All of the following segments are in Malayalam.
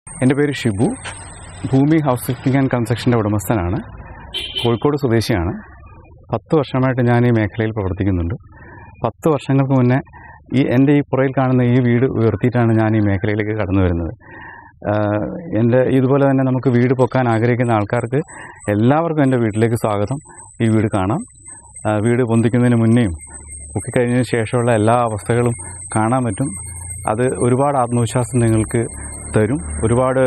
എൻ്റെ പേര് ഷിബു. ഭൂമി ഹൗസ് ലിഫ്റ്റിംഗ് ആൻഡ് കൺസ്ട്രക്ഷൻ്റെ ഉടമസ്ഥനാണ്. കോഴിക്കോട് സ്വദേശിയാണ്. 10 വർഷമായിട്ട് ഞാൻ ഈ മേഖലയിൽ പ്രവർത്തിക്കുന്നുണ്ട്. 10 വർഷങ്ങൾക്ക് മുന്നേ എൻ്റെ ഈ പുറയിൽ കാണുന്ന ഈ വീട് ഉയർത്തിയിട്ടാണ് ഞാൻ ഈ മേഖലയിലേക്ക് കടന്നു വരുന്നത്. എൻ്റെ ഇതുപോലെ തന്നെ നമുക്ക് വീട് പൊക്കാൻ ആഗ്രഹിക്കുന്ന ആൾക്കാർക്ക് എല്ലാവർക്കും എൻ്റെ വീട്ടിലേക്ക് സ്വാഗതം. ഈ വീട് കാണാം. വീട് പൊന്തിക്കുന്നതിന് മുന്നേയും പൊക്കിക്കഴിഞ്ഞതിന് ശേഷമുള്ള എല്ലാ അവസ്ഥകളും കാണാൻ പറ്റും. അത് ഒരുപാട് ആത്മവിശ്വാസം നിങ്ങൾക്ക് തരും. ഒരുപാട്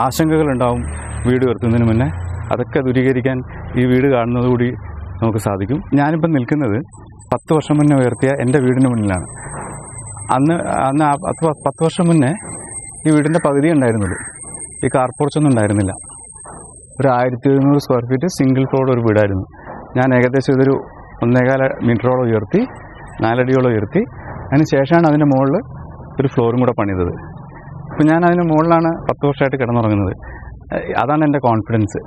ആശങ്കകളുണ്ടാവും വീട് ഉയർത്തുന്നതിന് മുന്നേ. അതൊക്കെ ദൂരീകരിക്കാൻ ഈ വീട് കാണുന്നതുകൂടി നമുക്ക് സാധിക്കും. ഞാനിപ്പം നിൽക്കുന്നത് 10 വർഷം മുന്നേ ഉയർത്തിയ എൻ്റെ വീടിന് മുന്നിലാണ്. അന്ന് 10 വർഷം മുന്നേ ഈ വീടിൻ്റെ പകുതി ഉണ്ടായിരുന്നുള്ളൂ. ഈ കാർ പോർച്ചൊന്നും ഉണ്ടായിരുന്നില്ല. ഒരു 1700 സ്ക്വയർ ഫീറ്റ് സിംഗിൾ ഫ്ലോർ ഒരു വീടായിരുന്നു. ഞാൻ ഏകദേശം ഇതൊരു 1.25 മീറ്ററോളം ഉയർത്തി, 4 അടിയോളം ഉയർത്തി. അതിന് ശേഷമാണ് അതിൻ്റെ മുകളിൽ ഒരു ഫ്ലോറും കൂടെ പണിതത്. അപ്പോൾ ഞാൻ അതിന് മുകളിലാണ് 10 വർഷമായിട്ട് കിടന്നുറങ്ങുന്നത്. അതാണ് എൻ്റെ കോൺഫിഡൻസ്.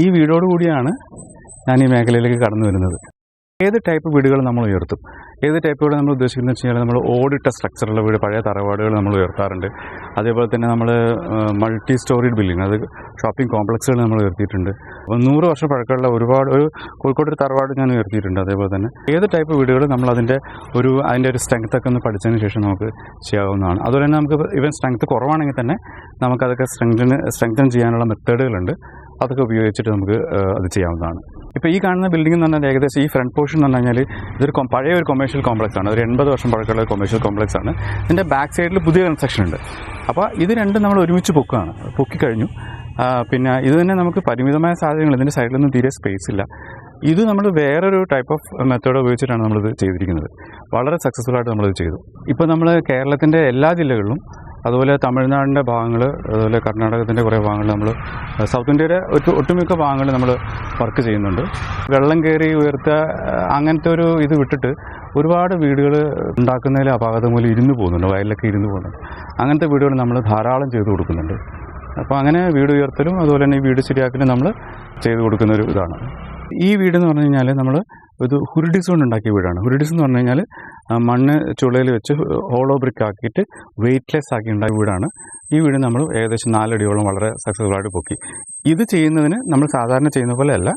ഈ വീടോടുകൂടിയാണ് ഞാൻ ഈ മേഖലയിലേക്ക് കടന്നു വരുന്നത്. ഏത് ടൈപ്പ് വീടുകൾ നമ്മൾ ഉയർത്തും. ഏത് ടൈപ്പ് വീട് നമ്മൾ ഉദ്ദേശിക്കുന്നത് വെച്ച് കഴിഞ്ഞാൽ നമ്മൾ ഓടിട്ട സ്ട്രക്ചറുള്ള വീട്, പഴയ തറവാടുകൾ നമ്മൾ ഉയർത്താറുണ്ട്. അതേപോലെ തന്നെ നമ്മൾ മൾട്ടി സ്റ്റോറീഡ് ബിൽഡിംഗ്, അത് ഷോപ്പിംഗ് കോംപ്ലക്സുകൾ നമ്മൾ ഉയർത്തിയിട്ടുണ്ട്. 100 വർഷം പഴക്കമുള്ള ഒരുപാട് കോഴിക്കോട് ഒരു തറവാട് ഞാൻ ഉയർത്തിയിട്ടുണ്ട്. അതേപോലെ തന്നെ ഏത് ടൈപ്പ് വീടുകൾ നമ്മൾ അതിൻ്റെ ഒരു സ്ട്രെങ്ത്തൊക്കെ ഒന്ന് പഠിച്ചതിന് ശേഷം നമുക്ക് ചെയ്യാവുന്നതാണ്. അതുപോലെ തന്നെ നമുക്ക് ഇവൻ സ്ട്രെങ്ത്ത് കുറവാണെങ്കിൽ തന്നെ നമുക്കതൊക്കെ സ്ട്രെങ്തൻ ചെയ്യാനുള്ള മെത്തേഡുകളുണ്ട്. അതൊക്കെ ഉപയോഗിച്ചിട്ട് നമുക്ക് അത് ചെയ്യാവുന്നതാണ്. ഇപ്പോൾ ഈ കാണുന്ന ബിൽഡിംഗ് എന്ന് പറഞ്ഞാൽ ഏകദേശം ഈ ഫ്രണ്ട് പോർഷൻ എന്ന് പറഞ്ഞു കഴിഞ്ഞാൽ ഇതൊരു പഴയ ഒരു കൊമേഴ്ഷ്യൽ കോംപ്ലക്സ് ആണ്. ഒരു 80 വർഷം പഴക്കമുള്ള കൊമേഴ്ഷ്യൽ കോംപ്ലക്സ് ആണ്. ഇതിൻ്റെ ബാക്ക് സൈഡിൽ പുതിയ കൺസ്ട്രക്ഷൻ ഉണ്ട്. അപ്പോൾ ഇത് രണ്ടും നമ്മൾ ഒരുമിച്ച് പൊക്കിക്കഴിഞ്ഞു. പിന്നെ ഇത് തന്നെ നമുക്ക് പരിമിതമായ സാഹചര്യങ്ങൾ, ഇതിൻ്റെ സൈഡിലൊന്നും തീരെ സ്പേസ് ഇല്ല. ഇത് നമ്മൾ വേറൊരു ടൈപ്പ് ഓഫ് മെത്തേഡ് ഉപയോഗിച്ചിട്ടാണ് നമ്മളിത് ചെയ്തിരിക്കുന്നത്. വളരെ സക്സസ്ഫുൾ ആയിട്ട് നമ്മളിത് ചെയ്തു. ഇപ്പോൾ നമ്മൾ കേരളത്തിൻ്റെ എല്ലാ ജില്ലകളിലും, അതുപോലെ തമിഴ്നാടിൻ്റെ ഭാഗങ്ങൾ, അതുപോലെ കർണാടകത്തിൻ്റെ കുറേ ഭാഗങ്ങൾ, നമ്മൾ സൗത്ത് ഇന്ത്യയുടെ ഒട്ടുമിക്ക ഭാഗങ്ങളിൽ നമ്മൾ വർക്ക് ചെയ്യുന്നുണ്ട്. വെള്ളം കയറി ഉയർത്തുക അങ്ങനത്തെ ഒരു ഇത് വിട്ടിട്ട് ഒരുപാട് വീടുകൾ ഉണ്ടാക്കുന്നതിൽ അപാകത മൂലം ഇരുന്ന് പോകുന്നുണ്ട്, വയലിലൊക്കെ ഇരുന്ന് പോകുന്നുണ്ട്. അങ്ങനത്തെ വീടുകൾ നമ്മൾ ധാരാളം ചെയ്തു കൊടുക്കുന്നുണ്ട്. അപ്പോൾ അങ്ങനെ വീട് ഉയർത്തലും അതുപോലെ തന്നെ ഈ വീട് ശരിയാക്കലും നമ്മൾ ചെയ്തു കൊടുക്കുന്നൊരു ഇതാണ്. ഈ വീടെന്ന് പറഞ്ഞു കഴിഞ്ഞാൽ നമ്മൾ ഇത് ഹുരിഡിസ് കൊണ്ട് ഉണ്ടാക്കിയ വീടാണ്. ഹുരിഡിസ് എന്ന് പറഞ്ഞു കഴിഞ്ഞാൽ മണ്ണ് ചുളയിൽ വെച്ച് ഹോളോ ബ്രിക്ക് ആക്കിയിട്ട് വെയ്റ്റ്ലെസ് ആക്കി ഉണ്ടാക്കിയ വീടാണ്. ഈ വീട് നമ്മൾ ഏകദേശം 4 അടിയോളം വളരെ സക്സസ്ഫുൾ ആയിട്ട് പൊക്കി. ഇത് ചെയ്യുന്നതിന് നമ്മൾ സാധാരണ ചെയ്യുന്ന പോലെ അല്ല.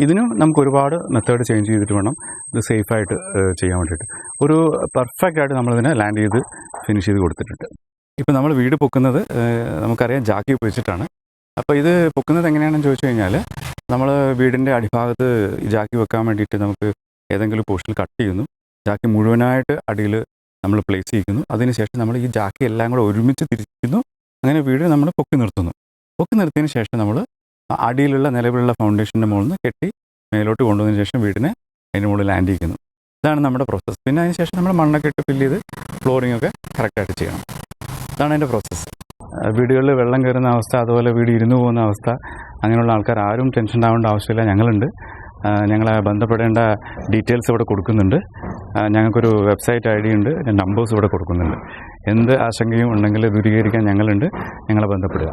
ഇതിനും നമുക്ക് ഒരുപാട് മെത്തേഡ് ചേഞ്ച് ചെയ്തിട്ട് വേണം ഇത് സേഫായിട്ട് ചെയ്യാൻ വേണ്ടിയിട്ട്. ഒരു പെർഫെക്റ്റ് ആയിട്ട് നമ്മളിതിനെ ലാൻഡ് ചെയ്ത് ഫിനിഷ് ചെയ്ത് കൊടുത്തിട്ടുണ്ട്. ഇപ്പോൾ നമ്മൾ വീട് പൊക്കുന്നത് നമുക്കറിയാം ജാക്കി ഉപയോഗിച്ചിട്ടാണ്. അപ്പോൾ ഇത് പൊക്കുന്നത് എങ്ങനെയാണെന്ന് ചോദിച്ചു കഴിഞ്ഞാൽ നമ്മൾ വീടിൻ്റെ അടിഭാഗത്ത് ജാക്കി വെക്കാൻ വേണ്ടിയിട്ട് നമുക്ക് ഏതെങ്കിലും പോർഷനിൽ കട്ട് ചെയ്യുന്നു. ജാക്കി മുഴുവനായിട്ട് അടിയിൽ നമ്മൾ പ്ലേസ് ചെയ്യിക്കുന്നു. അതിനുശേഷം നമ്മൾ ഈ ജാക്കി എല്ലാം കൂടെ ഒരുമിച്ച് തിരിക്കുന്നു. അങ്ങനെ വീട് നമ്മൾ പൊക്കി നിർത്തുന്നു. പൊക്കി നിർത്തിയതിന് ശേഷം നമ്മൾ അടിയിലുള്ള നിലവിലുള്ള ഫൗണ്ടേഷൻ്റെ മുകളിൽ നിന്ന് കെട്ടി മേലോട്ട് കൊണ്ടുവന്നതിന് ശേഷം വീടിനെ അതിൻ്റെ മുകളിൽ ലാൻഡ് ചെയ്യിക്കുന്നു. ഇതാണ് നമ്മുടെ പ്രോസസ്സ്. പിന്നെ അതിന് ശേഷം നമ്മൾ മണ്ണൊക്കെ ഇട്ട് ഫില്ല് ചെയ്ത് ഫ്ലോറിംഗ് ഒക്കെ കറക്റ്റായിട്ട് ചെയ്യണം. ഇതാണ് അതിൻ്റെ പ്രോസസ്സ്. വീടുകളിൽ വെള്ളം കയറുന്ന അവസ്ഥ, അതുപോലെ വീട് ഇരുന്ന് പോകുന്ന അവസ്ഥ, അങ്ങനെയുള്ള ആൾക്കാർ ആരും ടെൻഷൻ ഉണ്ടാവേണ്ട ആവശ്യമില്ല. ഞങ്ങളുണ്ട്. ഞങ്ങളെ ബന്ധപ്പെടേണ്ട ഡീറ്റെയിൽസ് ഇവിടെ കൊടുക്കുന്നുണ്ട്. ഞങ്ങൾക്കൊരു വെബ്സൈറ്റ് ID ഉണ്ട്, നമ്പേഴ്സ് ഇവിടെ കൊടുക്കുന്നുണ്ട്. എന്ത് ആശങ്കയും ഉണ്ടെങ്കിൽ ദൂരീകരിക്കാൻ ഞങ്ങളുണ്ട്. ഞങ്ങളെ ബന്ധപ്പെടുക.